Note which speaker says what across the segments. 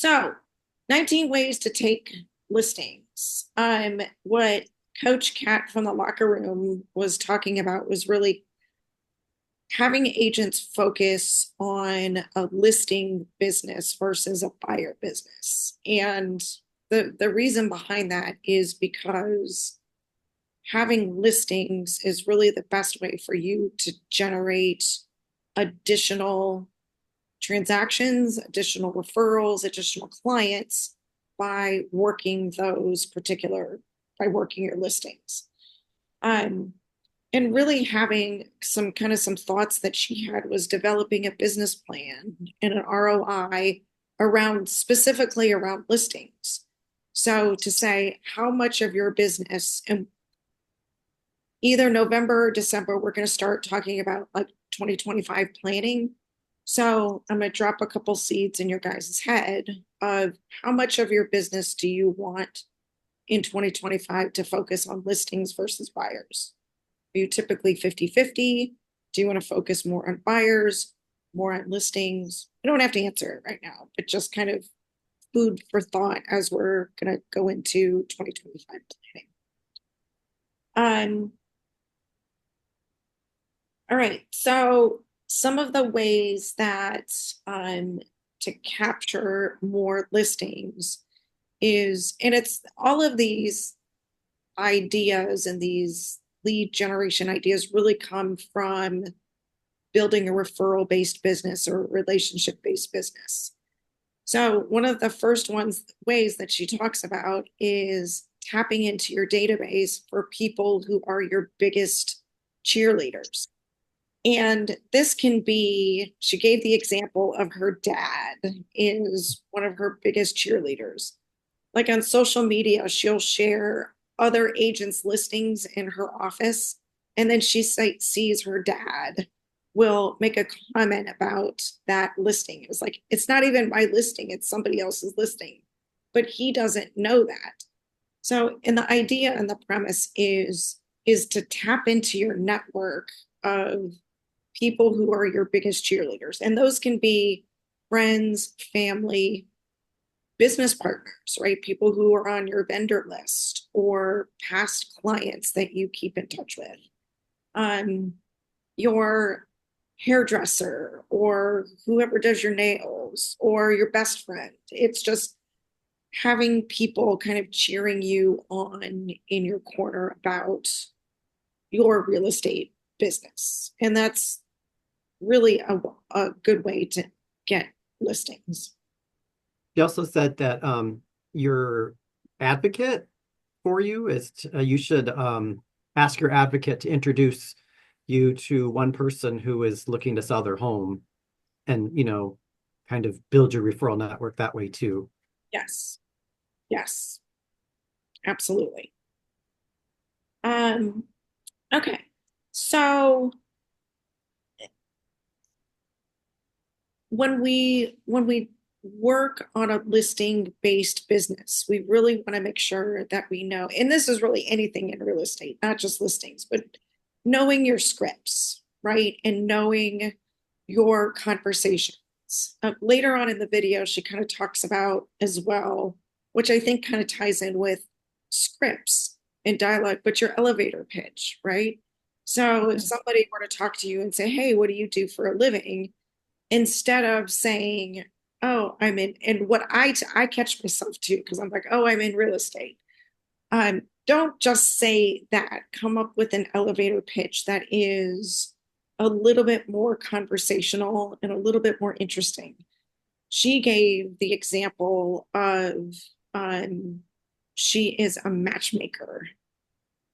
Speaker 1: So, 19 ways to take listings. What Coach Kat from the locker room was talking about was really having agents focus on a listing business versus a buyer business. And the reason behind that is because having listings is really the best way for you to generate additional transactions, additional referrals, additional clients by working by working your listings. Um, and really having some thoughts that she had was developing a business plan and an ROI specifically around listings. So to say how much of your business, and either November or December, we're going to start talking about like 2025 planning. So I'm going to drop a couple seeds in your guys' head of how much of your business do you want in 2025 to focus on listings versus buyers? Are you typically 50-50? Do you want to focus more on buyers, more on listings? You don't have to answer it right now, but just kind of food for thought as we're going to go into 2025 planning. All right. So some of the ways that to capture more listings is, and it's all of these ideas and these lead generation ideas really come from building a referral based business or relationship based business. So one of the first ways that she talks about is tapping into your database for people who are your biggest cheerleaders. And this can be, she gave the example of her dad is one of her biggest cheerleaders. Like on social media, she'll share other agents' listings in her office. And then she sees her dad will make a comment about that listing. It's like, it's not even my listing, it's somebody else's listing. But he doesn't know that. So, and the idea and the premise is to tap into your network of people who are your biggest cheerleaders. And those can be friends, family, business partners, right? People who are on your vendor list or past clients that you keep in touch with. Your hairdresser or whoever does your nails or your best friend. It's just having people kind of cheering you on in your corner about your real estate business. And that's really a good way to get listings.
Speaker 2: She also said that your advocate for you is you should ask your advocate to introduce you to one person who is looking to sell their home and, kind of build your referral network that way too.
Speaker 1: Yes. Yes. Absolutely. Um, okay. So when we work on a listing based business, we really want to make sure that we know, and this is really anything in real estate, not just listings, but knowing your scripts, right? And knowing your conversations. Later on in the video, she kind of talks about as well, which I think kind of ties in with scripts and dialogue, but your elevator pitch, right? So if somebody were to talk to you and say, hey, what do you do for a living? Instead of saying, oh, I'm in, and what I catch myself too, because I'm like, oh, I'm in real estate. Don't just say that. Come up with an elevator pitch that is a little bit more conversational and a little bit more interesting. She gave the example of she is a matchmaker.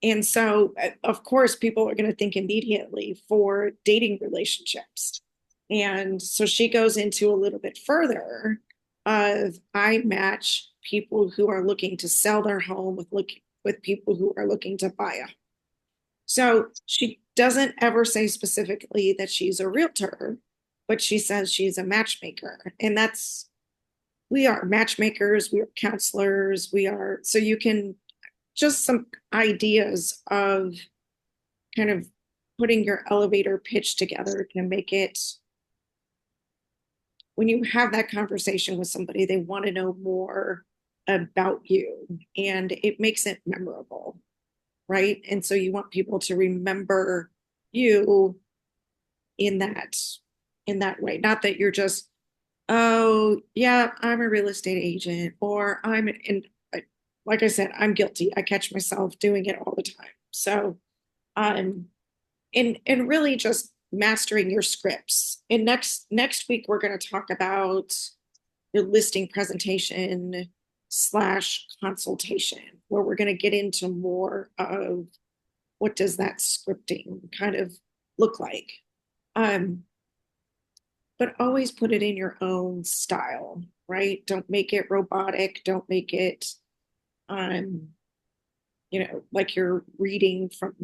Speaker 1: And so, of course, people are going to think immediately for dating relationships. And so she goes into a little bit further of I match people who are looking to sell their home with people who are looking to buy a home. So she doesn't ever say specifically that she's a realtor, but she says she's a matchmaker. And we are matchmakers, we are counselors, so you can just some ideas of kind of putting your elevator pitch together to make it when you have that conversation with somebody, they want to know more about you, and it makes it memorable, right? And so you want people to remember you in that way. Not that you're just, oh yeah, I'm a real estate agent, or I'm in, like I said, I'm guilty. I catch myself doing it all the time. So um and really just mastering your scripts. And next week we're going to talk about your listing presentation slash consultation, where we're going to get into more of what does that scripting kind of look like. Um, but always put it in your own style, right? Don't make it robotic. Don't make it, um, like you're reading from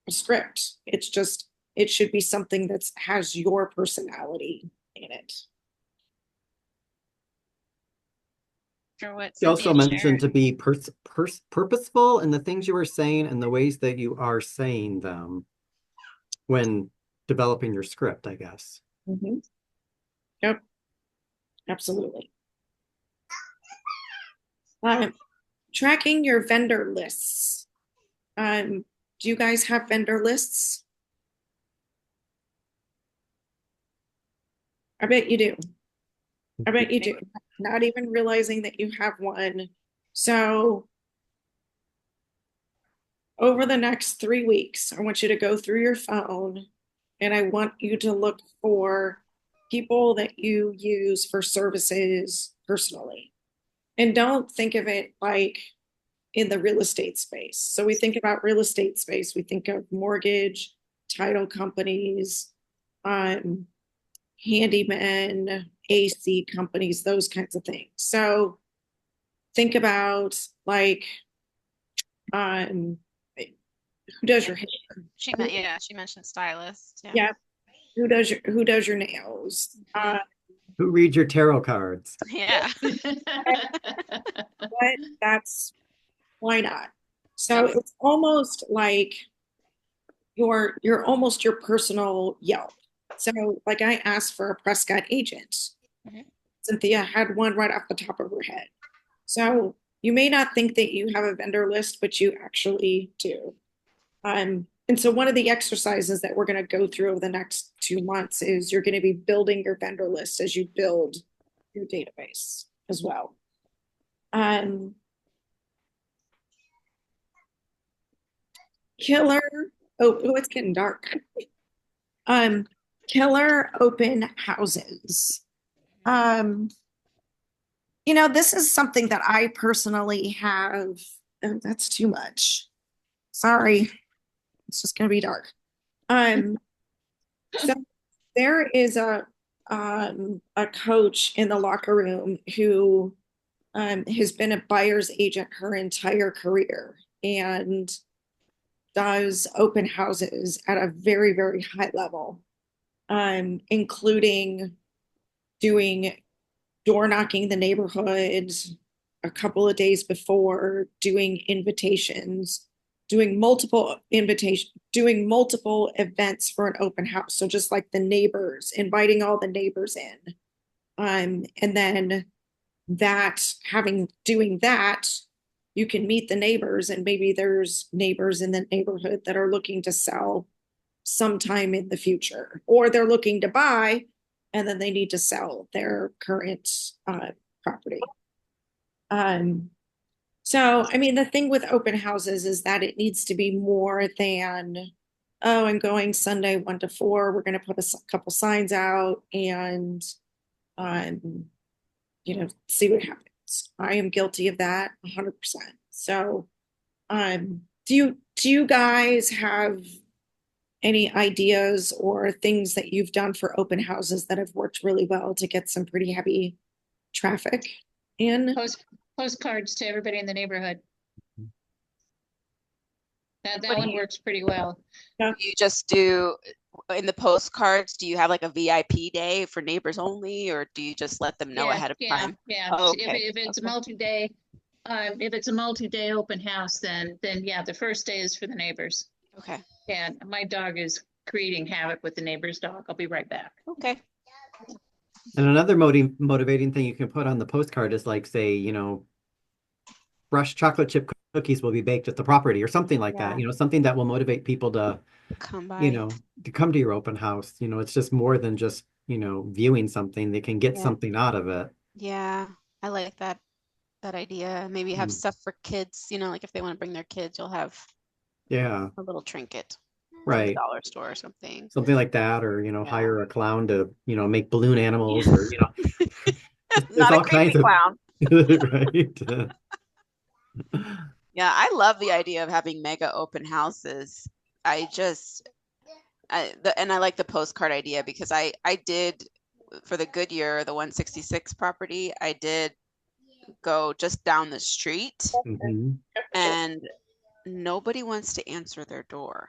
Speaker 1: a script. It's just, it should be something that has your personality in it.
Speaker 3: For what
Speaker 2: You also
Speaker 3: Cynthia
Speaker 2: mentioned
Speaker 3: shared.
Speaker 2: to be purposeful in the things you were saying and the ways that you are saying them when developing your script, I guess.
Speaker 1: Mhm. Yep, absolutely. Um, Tracking your vendor lists. Do you guys have vendor lists? I bet you do. I bet you do. Not even realizing that you have one. So over the next 3 weeks, I want you to go through your phone and I want you to look for people that you use for services personally. And don't think of it like in the real estate space. So we think about real estate space, we think of mortgage, title companies, um, handymen, AC companies, those kinds of things. So think about like um, who does your hair?
Speaker 3: She mentioned stylist. Yeah.
Speaker 1: Yeah, who does your nails?
Speaker 2: Who reads your tarot cards?
Speaker 3: Yeah.
Speaker 1: But that's why not? So
Speaker 3: Yep.
Speaker 1: it's almost like you're almost your personal Yelp. So like I asked for a Prescott agent.
Speaker 3: Mhm.
Speaker 1: Cynthia had one right off the top of her head. So you may not think that you have a vendor list, but you actually do. And so one of the exercises that we're going to go through over the next 2 months is you're going to be building your vendor list as you build your database as well. Um, Killer. Oh, it's getting dark. Um, Killer open houses. Um, this is something that I personally have. Oh, that's too much. Sorry, it's just going to be dark. Um, so there is a coach in the locker room who has been a buyer's agent her entire career and does open houses at a very, very high level, including doing door knocking the neighborhood a couple of days before, doing invitations, doing multiple events for an open house. So just like the neighbors, inviting all the neighbors in. And then doing that, you can meet the neighbors, and maybe there's neighbors in the neighborhood that are looking to sell sometime in the future, or they're looking to buy and then they need to sell their current property. Um, so, I mean, the thing with open houses is that it needs to be more than, oh, I'm going Sunday 1 to 4. We're going to put a couple signs out and, um, see what happens. I am guilty of that 100%. So, do you guys have any ideas or things that you've done for open houses that have worked really well to get some pretty heavy traffic in?
Speaker 4: Postcards to everybody in the neighborhood. That
Speaker 3: What do
Speaker 4: one works pretty well.
Speaker 5: You just do in the postcards, do you have like a VIP day for neighbors only, or do you just let them know ahead of time?
Speaker 4: Yeah.
Speaker 5: Oh,
Speaker 4: If,
Speaker 5: okay.
Speaker 4: if it's a
Speaker 5: Okay.
Speaker 4: multi-day, if it's a multi-day open house, then yeah, the first day is for the neighbors.
Speaker 5: Okay.
Speaker 4: And my dog is creating havoc with the neighbor's dog. I'll be right back.
Speaker 5: Okay.
Speaker 2: And another motivating thing you can put on the postcard is like, say, brushed chocolate chip cookies will be baked at the property or something like that,
Speaker 5: Yeah.
Speaker 2: something that will motivate people to,
Speaker 5: Come
Speaker 2: you
Speaker 5: by.
Speaker 2: know, to come to your open house. It's just more than just, viewing something. They can get
Speaker 5: Yeah.
Speaker 2: something out of it.
Speaker 5: Yeah. I like that idea. Maybe have
Speaker 2: Mm.
Speaker 5: stuff for kids, like if they want to bring their kids, you'll have
Speaker 2: Yeah,
Speaker 5: a little trinket from the
Speaker 2: right.
Speaker 5: dollar store or something.
Speaker 2: Something like that, or,
Speaker 5: Yeah.
Speaker 2: hire a clown to, make balloon animals or, there's
Speaker 5: Not a
Speaker 2: all kinds
Speaker 5: creepy
Speaker 2: of,
Speaker 5: clown.
Speaker 2: right.
Speaker 5: Yeah, I love the idea of having mega open houses. I just and I like the postcard idea because I did for the Goodyear, the 166 property, I did go just down the street
Speaker 2: Mhm.
Speaker 5: and nobody wants to answer their door.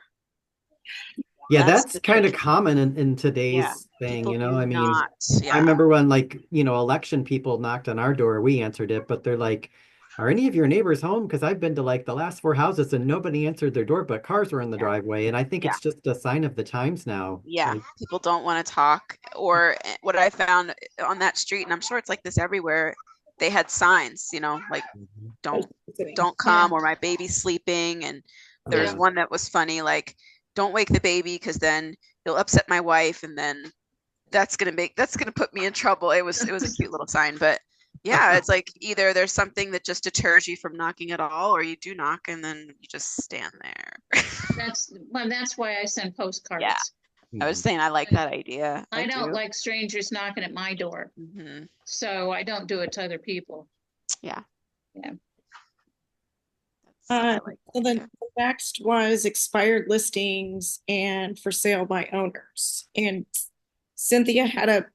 Speaker 2: Yeah,
Speaker 5: That's
Speaker 2: that's
Speaker 5: the
Speaker 2: kind of
Speaker 5: tricky part.
Speaker 2: common in
Speaker 5: Yeah,
Speaker 2: today's thing,
Speaker 5: people
Speaker 2: I
Speaker 5: do
Speaker 2: mean,
Speaker 5: not.
Speaker 2: I
Speaker 5: Yeah,
Speaker 2: remember when like, election people knocked on our door, we answered it, but they're like, are any of your neighbors home? Because I've been to like the last four houses and nobody answered their door, but cars were in the
Speaker 5: yeah,
Speaker 2: driveway. And I think
Speaker 5: yeah,
Speaker 2: it's just a sign of the times now.
Speaker 5: yeah.
Speaker 2: Like,
Speaker 5: People don't want to talk. Or what I found on that street, and I'm sure it's like this everywhere, they had signs, like
Speaker 2: mhm.
Speaker 5: don't
Speaker 4: Yeah,
Speaker 5: come or my baby's sleeping. And there's
Speaker 4: yeah,
Speaker 2: Yeah.
Speaker 5: one that was funny, like, don't wake the baby because then you'll upset my wife and then that's gonna put me in trouble. It was a cute little sign, but yeah, it's like either there's something that just deters you from knocking at all, or you do knock and then you just stand there.
Speaker 4: that's why I send
Speaker 5: Yeah,
Speaker 4: postcards.
Speaker 5: I was
Speaker 2: Mhm.
Speaker 5: saying I like that idea.
Speaker 4: I don't
Speaker 5: do.
Speaker 4: like strangers knocking at my door,
Speaker 5: Hmm.
Speaker 4: so I don't do it to other people.
Speaker 5: Yeah,
Speaker 4: Yeah.
Speaker 5: I
Speaker 1: Uh,
Speaker 5: like that
Speaker 1: so then
Speaker 5: idea.
Speaker 1: the next was expired listings and for sale by owners. And Cynthia had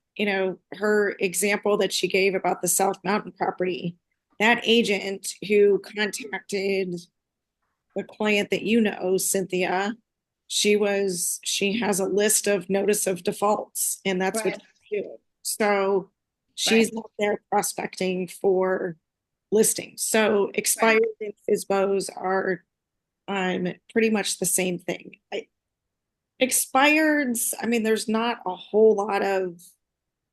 Speaker 1: her example that she gave about the South Mountain property. That agent who contacted the client that Cynthia, she has a list of notice of defaults, and that's what
Speaker 4: Right,
Speaker 1: she do. So
Speaker 4: right,
Speaker 1: she's not there prospecting for listings. So
Speaker 4: right.
Speaker 1: expired and FISBOs are pretty much the same thing. Expireds, I mean, there's not a whole lot of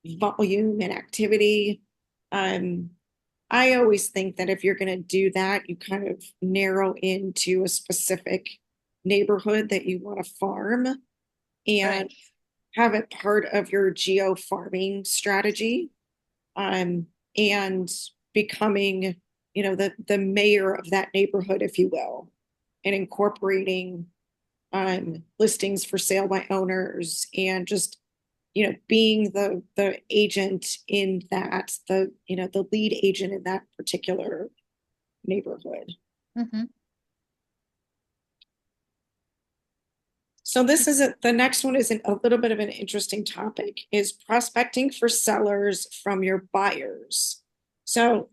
Speaker 1: volume and activity. Um, I always think that if you're going to do that, you kind of narrow into a specific neighborhood that you want to farm and
Speaker 4: Right.
Speaker 1: have it part of your geo farming strategy. And becoming, the mayor of that neighborhood, if you will, and incorporating listings for sale by owners and just being the agent in that the lead agent in that particular neighborhood.
Speaker 4: Mhm.
Speaker 1: So the next one is a little bit of an interesting topic, is prospecting for sellers from your buyers. So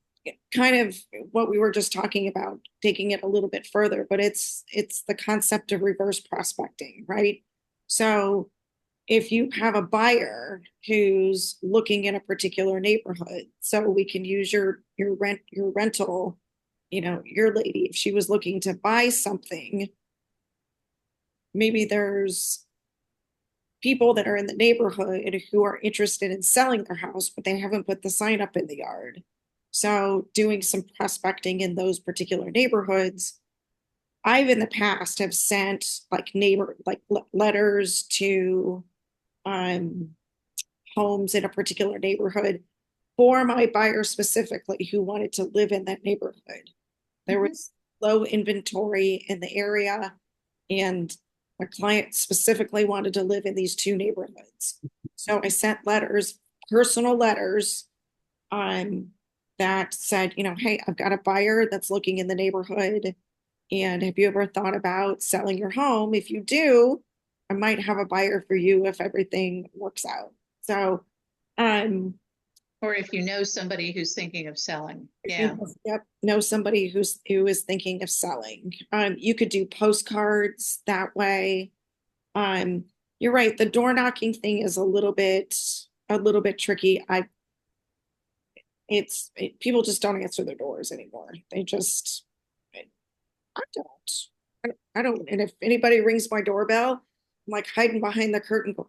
Speaker 1: kind of what we were just talking about, taking it a little bit further, but it's the concept of reverse prospecting, right? So if you have a buyer who's looking in a particular neighborhood, so we can use your rental, your lady, if she was looking to buy something, maybe there's people that are in the neighborhood who are interested in selling their house, but they haven't put the sign up in the yard. So doing some prospecting in those particular neighborhoods. I've in the past have sent letters to um, homes in a particular neighborhood for my buyer specifically who wanted to live in that neighborhood. There
Speaker 4: Mhm.
Speaker 1: was low inventory in the area, and my client specifically wanted to live in these two neighborhoods. So I sent letters, personal letters, um, that said, hey, I've got a buyer that's looking in the neighborhood. And have you ever thought about selling your home? If you do, I might have a buyer for you if everything works out. So,
Speaker 4: Or if you know somebody who's thinking of selling.
Speaker 1: if
Speaker 4: Yeah.
Speaker 1: know somebody who is thinking of selling, you could do postcards that way. Um, you're right. The door knocking thing is a little bit tricky. People just don't answer their doors anymore. They just, I don't. I don't. And if anybody rings my doorbell, I'm like hiding behind the curtain going,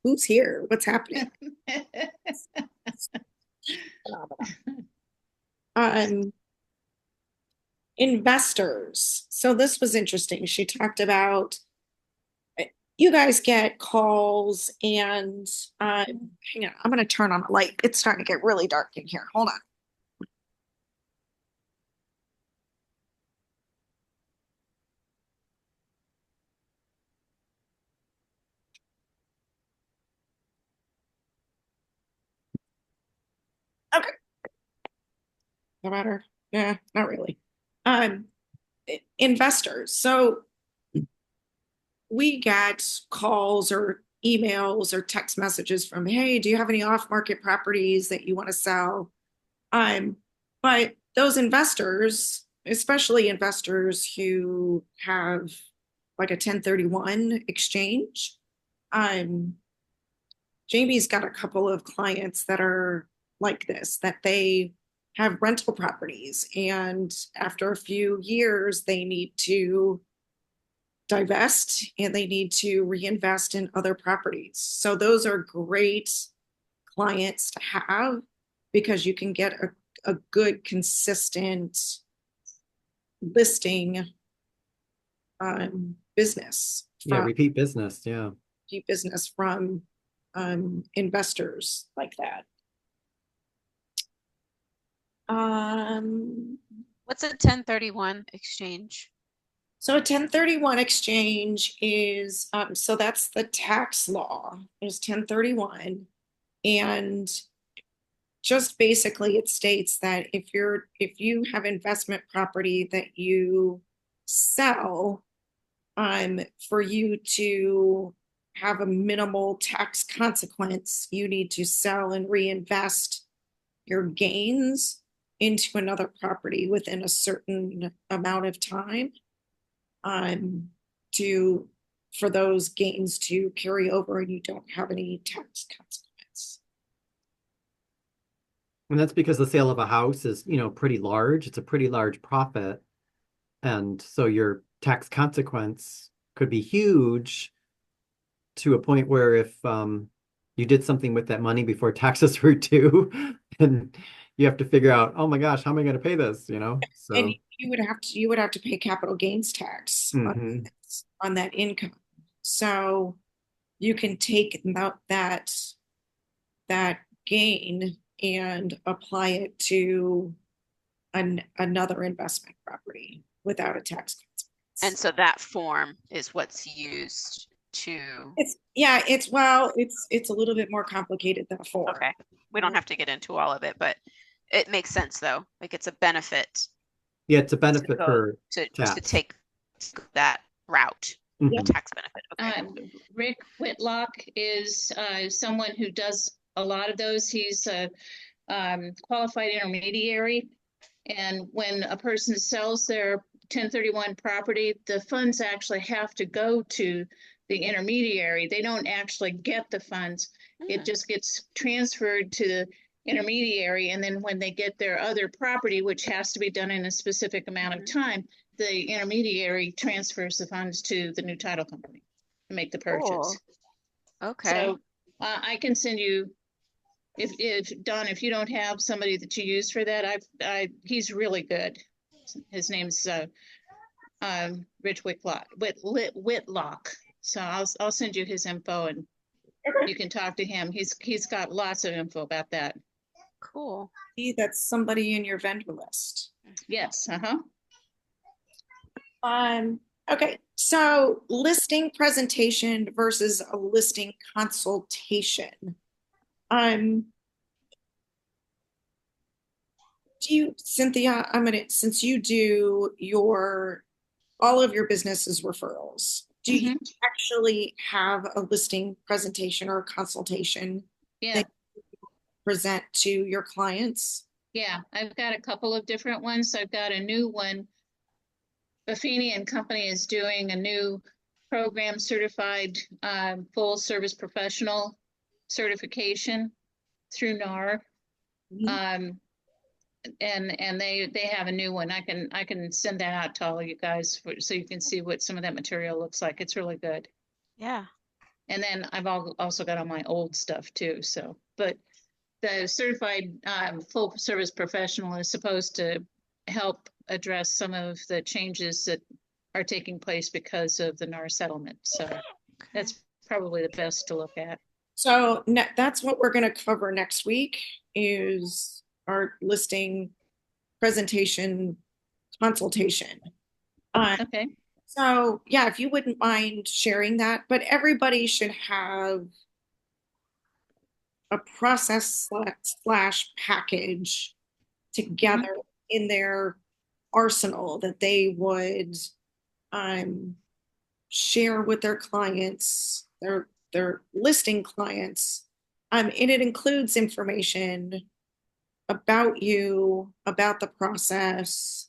Speaker 1: who's here? What's happening? Um, investors. So this was interesting. She talked about you guys get calls and hang on, I'm going to turn on a light. It's starting to get really dark in here. Hold on. Okay. No matter. Yeah, not really. Um, investors. So we get calls or emails or text messages from, hey, do you have any off-market properties that you want to sell? But those investors, especially investors who have like a 1031 exchange, um, Jamie's got a couple of clients that are like this, that they have rental properties, and after a few years, they need to divest and they need to reinvest in other properties. So those are great clients to have because you can get a good, consistent listing business
Speaker 2: Yeah,
Speaker 1: from
Speaker 2: repeat business. Yeah.
Speaker 1: business from investors like that.
Speaker 3: What's a 1031 exchange?
Speaker 1: So a 1031 exchange is so that's the tax law is 1031, and just basically it states that if you have investment property that you sell, for you to have a minimal tax consequence, you need to sell and reinvest your gains into another property within a certain amount of time, um, to for those gains to carry over and you don't have any tax consequence.
Speaker 2: And that's because the sale of a house is, pretty large. It's a pretty large profit. And so your tax consequence could be huge to a point where if you did something with that money before taxes were due, and you have to figure out, oh my gosh, how am I going to pay this?
Speaker 1: And
Speaker 2: So
Speaker 1: you would have to pay capital gains tax
Speaker 2: mhm.
Speaker 1: on that income. So you can take that gain and apply it to another investment property without a tax consequence.
Speaker 5: And so that form is what's used to,
Speaker 1: it's a little bit more complicated than a form.
Speaker 5: okay, we don't have to get into all of it, but it makes sense though. Like it's a benefit
Speaker 2: Yeah, it's a benefit
Speaker 5: go
Speaker 2: for
Speaker 5: to
Speaker 2: tax.
Speaker 5: take that route,
Speaker 2: Mhm.
Speaker 5: the tax benefit. Okay.
Speaker 4: Rick Whitlock is someone who does a lot of those. He's a qualified intermediary. And when a person sells their 1031 property, the funds actually have to go to the intermediary. They don't actually get the funds. It just gets transferred to the intermediary. And then when they get their other property, which has to be done in a specific amount of time, the intermediary transfers the funds to the new title company to make the purchase.
Speaker 5: Cool. Okay.
Speaker 4: So I can send you, if Don, if you don't have somebody that you use for that, he's really good. His name's Rich Whitlock. So I'll send you his info and you can talk to him. He's got lots of info about that.
Speaker 5: Cool.
Speaker 1: See, that's somebody in your vendor list.
Speaker 4: Yes.
Speaker 1: Okay, so listing presentation versus a listing consultation. Cynthia, since you do all of your business is referrals, do you actually have a listing presentation or a consultation
Speaker 4: Yeah.
Speaker 1: that you present to your clients?
Speaker 4: Yeah, I've got a couple of different ones. I've got a new one. Buffini and Company is doing a new program certified full service professional certification through NAR. And they have a new one. I can send that out to all you guys so you can see what some of that material looks like. It's really good.
Speaker 5: Yeah.
Speaker 4: And then I've also got all my old stuff too. So, but the certified full service professional is supposed to help address some of the changes that are taking place because of the NAR settlement. So that's probably the best to look at.
Speaker 1: So that's what we're going to cover next week is our listing presentation consultation.
Speaker 4: Okay.
Speaker 1: So yeah, if you wouldn't mind sharing that, but everybody should have a process slash package together in their arsenal that they would share with their clients, their listing clients. And it includes information about you, about the process,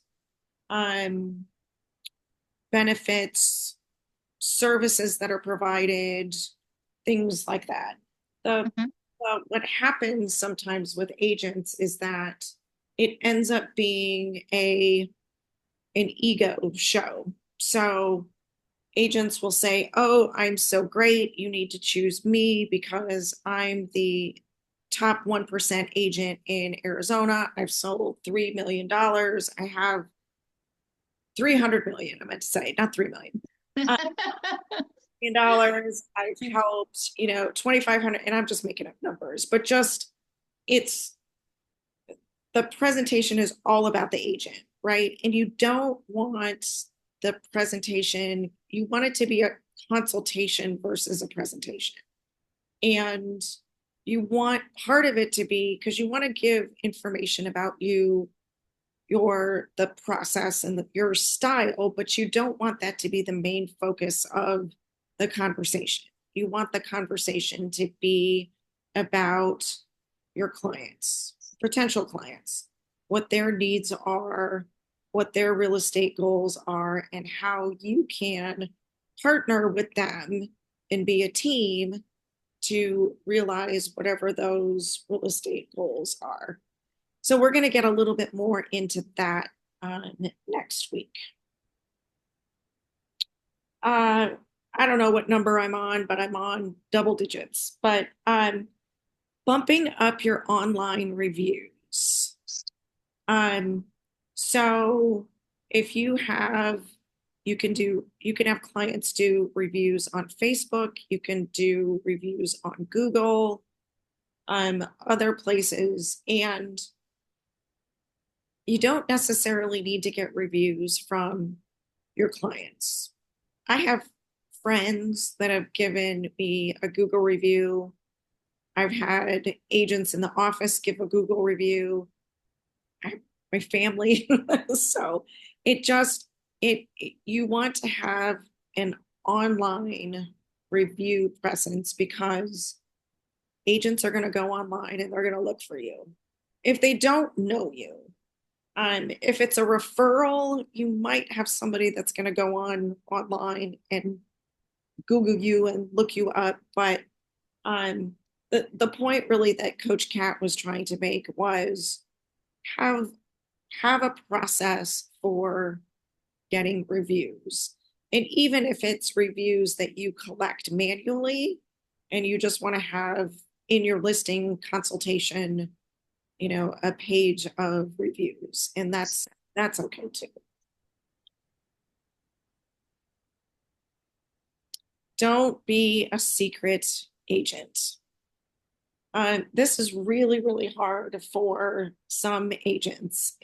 Speaker 1: benefits, services that are provided, things like that. What happens sometimes with agents is that it ends up being an ego show. So agents will say, "Oh, I'm so great. You need to choose me because I'm the top 1% agent in Arizona. I've sold $3 million. I have 300 million. I meant to say, not 3 million. $1 I've helped, 2,500, and I'm just making up numbers, but just it's the presentation is all about the agent, right? And you don't want the presentation, you want it to be a consultation versus a presentation. And you want part of it to be because you want to give information about you, the process and your style, but you don't want that to be the main focus of the conversation. You want the conversation to be about your clients, potential clients, what their needs are, what their real estate goals are, and how you can partner with them and be a team to realize whatever those real estate goals are. So we're going to get a little bit more into that next week. I don't know what number I'm on, but I'm on double digits. But bumping up your online reviews. So if you can have clients do reviews on Facebook, you can do reviews on Google, other places, and you don't necessarily need to get reviews from your clients. I have friends that have given me a Google review. I've had agents in the office give a Google review. My family. So you want to have an online review presence because agents are going to go online and they're going to look for you. If they don't know you, if it's a referral, you might have somebody that's going to go online and Google you and look you up. But the point really that Coach Kat was trying to make was have a process for getting reviews. And even if it's reviews that you collect manually and you just want to have in your listing consultation, a page of reviews, and that's okay too. Don't be a secret agent. This is really, really hard for some agents.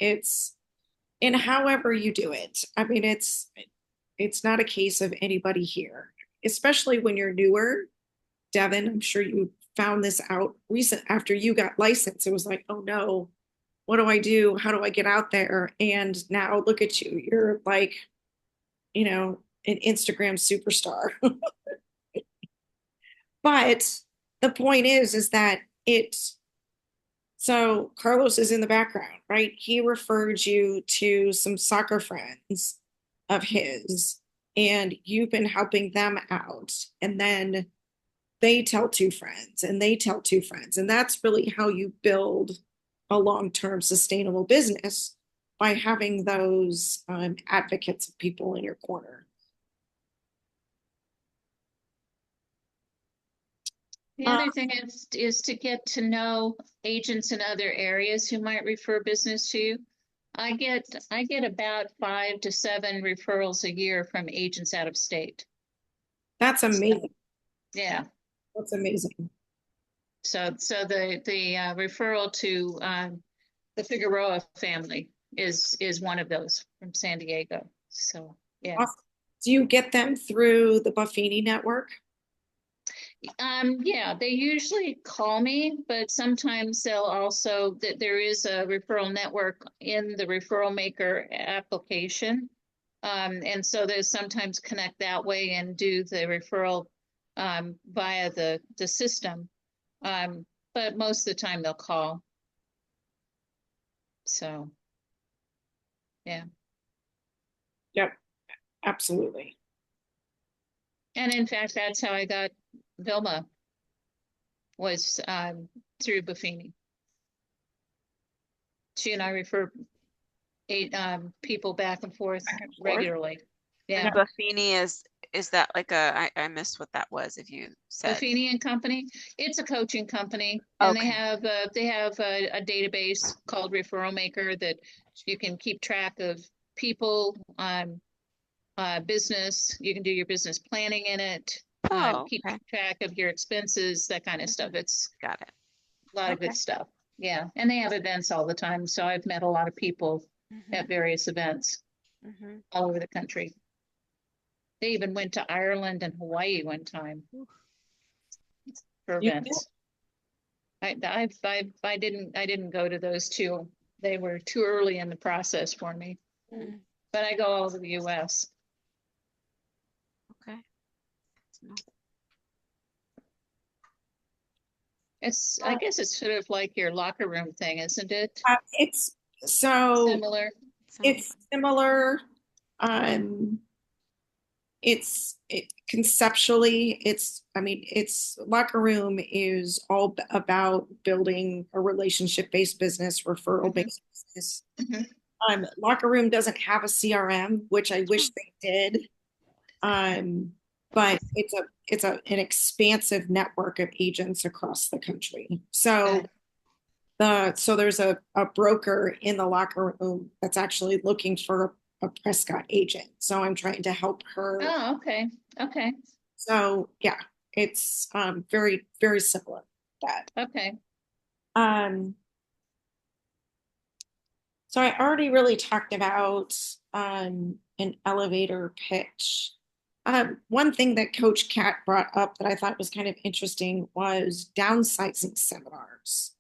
Speaker 1: And however you do it. I mean, it's not a case of anybody here, especially when you're newer. Devin, I'm sure you found this out recent after you got licensed. It was like, oh no, what do I do? How do I get out there? And now look at you. You're like, an Instagram superstar. But the point is that so Carlos is in the background, right? He referred you to some soccer friends of his, and you've been helping them out. And then they tell two friends, and they tell two friends. And that's really how you build a long-term sustainable business, by having those advocates of people in your corner.
Speaker 4: The other thing is to get to know agents in other areas who might refer business to you. I get about 5 to 7 referrals a year from agents out of state.
Speaker 1: That's amazing.
Speaker 4: Yeah.
Speaker 1: That's amazing.
Speaker 4: So the referral to the Figueroa family is one of those from San Diego. So yeah.
Speaker 1: Awesome. Do you get them through the Buffini network?
Speaker 4: Yeah, they usually call me, but sometimes they'll also there is a referral network in the referral maker application. And so they sometimes connect that way and do the referral via the system. But most of the time they'll call. So yeah.
Speaker 1: Yep, absolutely.
Speaker 4: And in fact, that's how I got Vilma, was through Buffini. She and I refer people back and forth regularly. Yeah.
Speaker 5: And Buffini is that like I missed what that was if you said.
Speaker 4: Buffini and Company. It's a coaching company, and they have a database called Referral Maker that you can keep track of people, business. You can do your business planning in it. Keep track of your expenses, that kind of stuff. It's
Speaker 5: Got it.
Speaker 4: a lot of good stuff. Yeah, and they have events all the time. So I've met a lot of people at various events all over the country. They even went to Ireland and Hawaii one time for events. I didn't go to those two. They were too early in the process for me. But I go all over the US.
Speaker 5: Okay.
Speaker 4: I guess it's sort of like your locker room thing, isn't it?
Speaker 1: It's so
Speaker 4: Similar.
Speaker 1: it's similar. Conceptually, it's locker room is all about building a relationship-based business, referral-based business. Locker room doesn't have a CRM, which I wish they did. But it's an expansive network of agents across the country. So there's a broker in the locker room that's actually looking for a Prescott agent. So I'm trying to help her.
Speaker 4: Oh, okay. Okay.
Speaker 1: So yeah, it's very, very similar to that.
Speaker 4: Okay.
Speaker 1: So I already really talked about an elevator pitch. One thing that Coach Kat brought up that I thought was kind of interesting was downsizing seminars.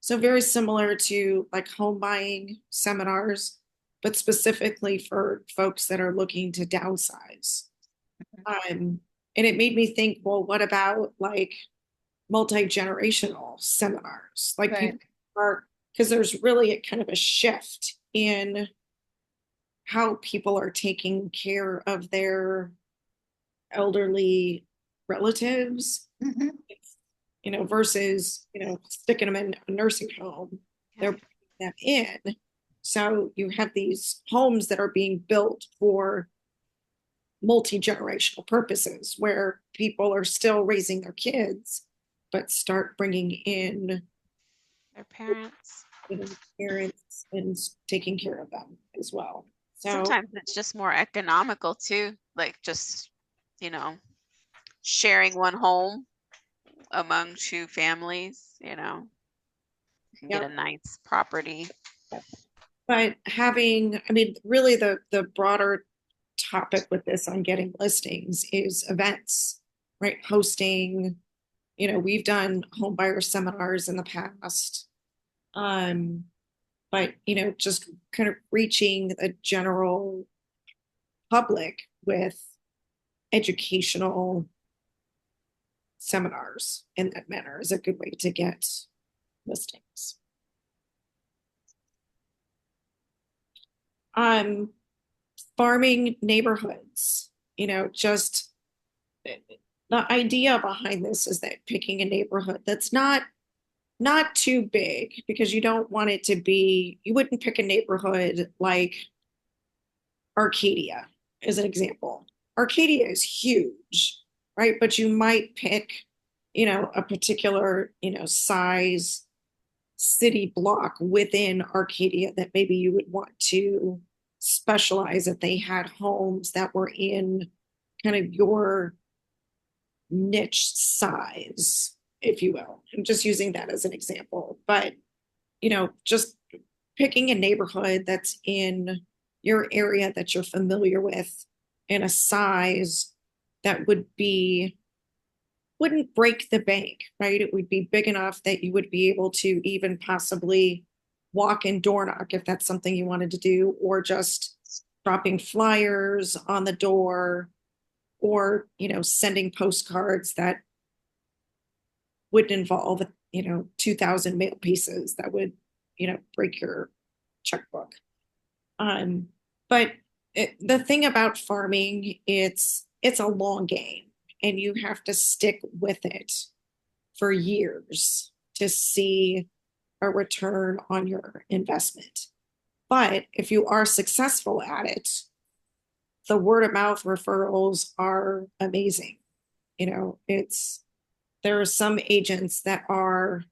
Speaker 1: So very similar to like home buying seminars, but specifically for folks that are looking to downsize. And it made me think, well, what about like multi-generational seminars? Like people are, because there's really a kind of a shift in how people are taking care of their elderly relatives, versus, sticking them in a nursing home. They're putting them in. So you have these homes that are being built for multi-generational purposes where people are still raising their kids, but start bringing in
Speaker 5: their parents,
Speaker 1: and taking care of them as well. So
Speaker 5: sometimes it's just more economical too, like just, sharing one home among two families, you can get a nice property.
Speaker 1: But really the broader topic with this on getting listings is events, right? Hosting, we've done home buyer seminars in the past. But just kind of reaching the general public with educational seminars in that manner is a good way to get listings. Farming neighborhoods, just the idea behind this is that picking a neighborhood that's not too big, because you don't want it to be, you wouldn't pick a neighborhood like Arcadia as an example. Arcadia is huge, right? But you might pick a particular, size city block within Arcadia that maybe you would want to specialize if they had homes that were in kind of your niche size, if you will. I'm just using that as an example, but just picking a neighborhood that's in your area that you're familiar with in a size that wouldn't break the bank, right? It would be big enough that you would be able to even possibly walk and door knock if that's something you wanted to do, or just dropping flyers on the door, or sending postcards that wouldn't involve 2,000 mail pieces that would break your checkbook. But the thing about farming, it's a long game, and you have to stick with it for years to see a return on your investment. But if you are successful at it, the word of mouth referrals are amazing. There are some agents that are,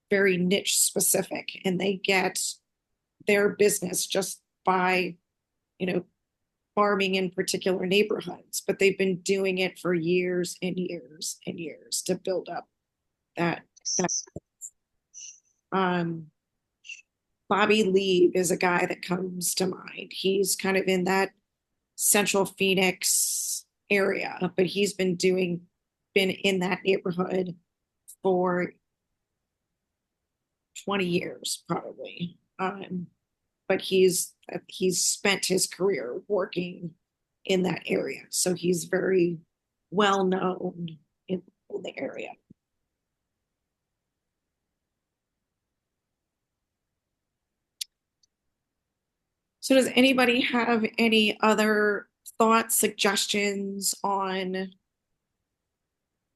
Speaker 1: very niche specific, and they get their business just by, farming in particular neighborhoods, but they've been doing it for years and years and years to build up that. Bobby Lee is a guy that comes to mind. He's kind of in that Central Phoenix area, but he's been in that neighborhood for 20 years probably. But he's spent his career working in that area, so he's very well known in the area. So does anybody have any other thoughts, suggestions on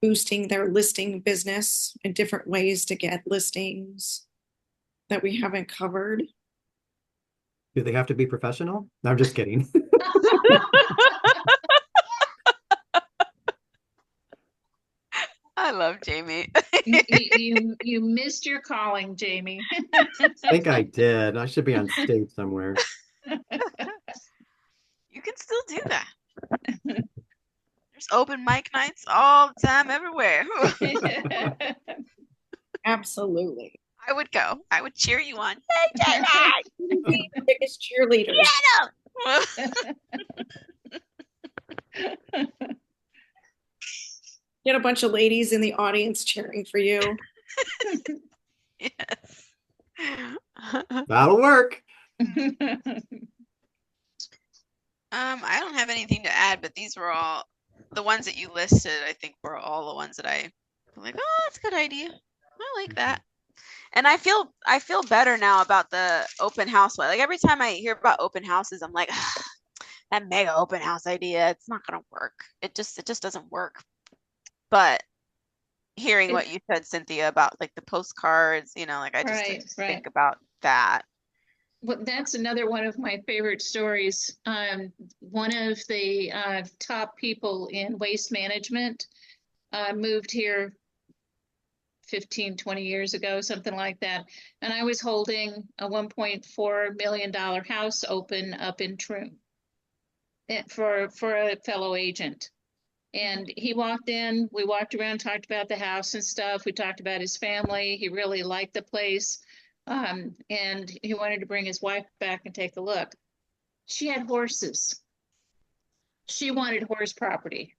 Speaker 1: boosting their listing business and different ways to get listings that we haven't covered?
Speaker 2: Do they have to be professional? No, I'm just kidding.
Speaker 5: I love Jamie.
Speaker 4: You missed your calling, Jamie.
Speaker 2: I think I did. I should be on stage somewhere.
Speaker 5: You can still do that. There's open mic nights all the time, everywhere.
Speaker 1: Absolutely.
Speaker 5: I would go. I would cheer you on. Hey, Jamie!
Speaker 1: Biggest cheerleaders. Get a bunch of ladies in the audience cheering for you.
Speaker 5: Yes.
Speaker 2: That'll work.
Speaker 5: I don't have anything to add, but these were all the ones that you listed. I think were all the ones that I like. Oh, that's a good idea. I like that. And I feel better now about the open house. Like every time I hear about open houses, I'm like, that mega open house idea, it's not gonna work. It just doesn't work. But hearing what you said, Cynthia, about like the postcards, like I just didn't think about that.
Speaker 4: Well, that's another one of my favorite stories. One of the top people in waste management moved here 15, 20 years ago, something like that. And I was holding a $1.4 million house open up in Troon for a fellow agent. And he walked in, we walked around, talked about the house and stuff. We talked about his family. He really liked the place. And he wanted to bring his wife back and take a look. She had horses. She wanted horse property.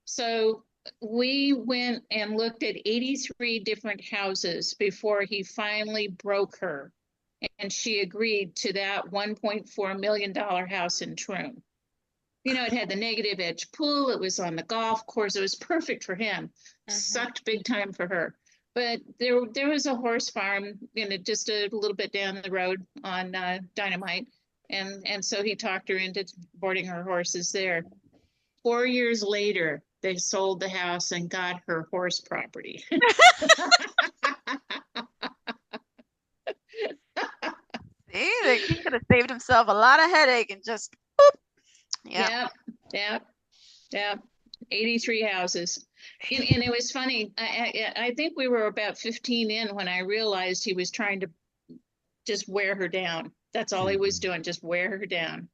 Speaker 4: So we went and looked at 83 different houses before he finally broke her. And she agreed to that $1.4 million house in Troon. It had the negative edge pool. It was on the golf course. It was perfect for him. Sucked big time for her. But there was a horse farm, just a little bit down the road on Dynamite. And so he talked her into boarding her horses there. 4 years later, they sold the house and got her horse property.
Speaker 5: See, he could have saved himself a lot of headache and just boop.
Speaker 4: Yep. 83 houses. And it was funny. I think we were about 15 in when I realized he was trying to just wear her down. That's all he was doing, just wear her down.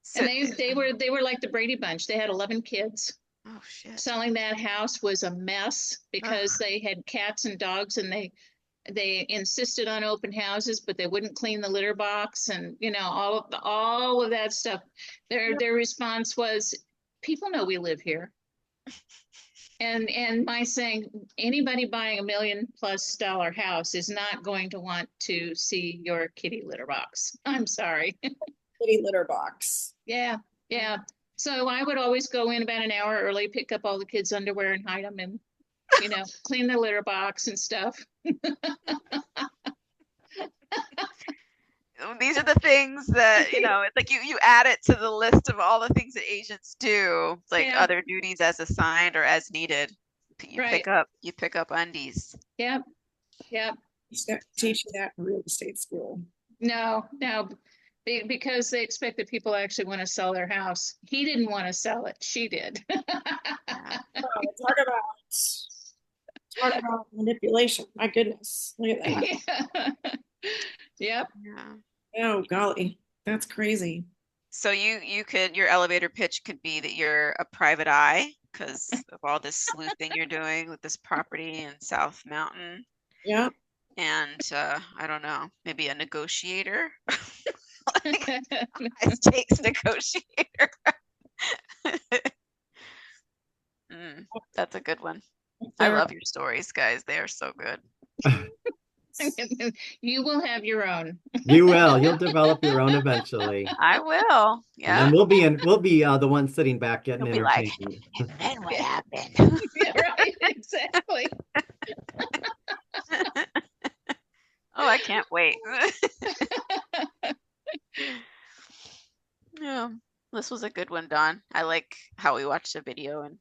Speaker 5: So,
Speaker 4: And they were like the Brady Bunch. They had 11 kids.
Speaker 5: oh shit.
Speaker 4: Selling that house was a mess because they had cats and dogs, and they insisted on open houses, but they wouldn't clean the litter box, and all of that stuff. Their response was, people know we live here. And my saying, anybody buying $1 million+ house is not going to want to see your kitty litter box. I'm sorry.
Speaker 1: Kitty litter box.
Speaker 4: Yeah, yeah. So I would always go in about an hour early, pick up all the kids' underwear and hide them, and clean the litter box and stuff.
Speaker 5: These are the things that, it's like you add it to the list of all the things that agents do, like
Speaker 4: Yeah.
Speaker 5: other duties as assigned or as needed. You
Speaker 4: Right.
Speaker 5: pick up undies.
Speaker 4: Yep, yep.
Speaker 1: Teach you that in real estate school.
Speaker 4: No, because they expect that people actually want to sell their house. He didn't want to sell it. She did.
Speaker 1: Talk about manipulation. My goodness. Look at that.
Speaker 4: Yep.
Speaker 5: Yeah.
Speaker 1: Oh, golly. That's crazy.
Speaker 5: So your elevator pitch could be that you're a private eye because of all this sleuthing you're doing with this property in South Mountain.
Speaker 1: Yeah.
Speaker 5: And I don't know, maybe a negotiator. High stakes negotiator. That's a good one. I love your stories, guys. They are so good.
Speaker 4: You will have your own.
Speaker 2: You will. You'll develop your own eventually.
Speaker 5: I will.
Speaker 2: And
Speaker 5: Yeah.
Speaker 2: then we'll be the ones sitting back getting
Speaker 5: You'll be like,
Speaker 2: entertained.
Speaker 5: and then what happened?
Speaker 4: Yeah, right. Exactly.
Speaker 5: Oh, I can't wait. Yeah, this was a good one, Dawn. I like how we watched the video and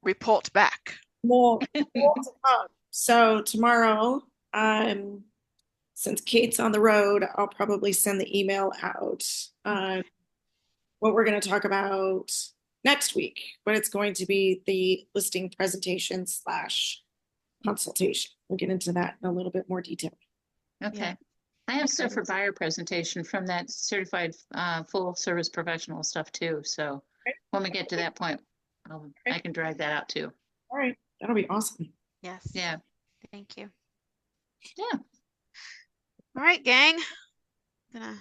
Speaker 5: report back.
Speaker 1: More to come. So tomorrow, since Kate's on the road, I'll probably send the email out. What we're going to talk about next week, but it's going to be the listing presentation / consultation. We'll get into that in a little bit more detail.
Speaker 4: Okay.
Speaker 5: Yeah.
Speaker 4: I have stuff for buyer presentation from that certified full service professional stuff too. So when we get to that point, I can drag that out too.
Speaker 1: All right. That'll be awesome.
Speaker 5: Yes.
Speaker 4: Yeah.
Speaker 5: Thank you.
Speaker 4: Yeah.
Speaker 5: All right, gang. Gonna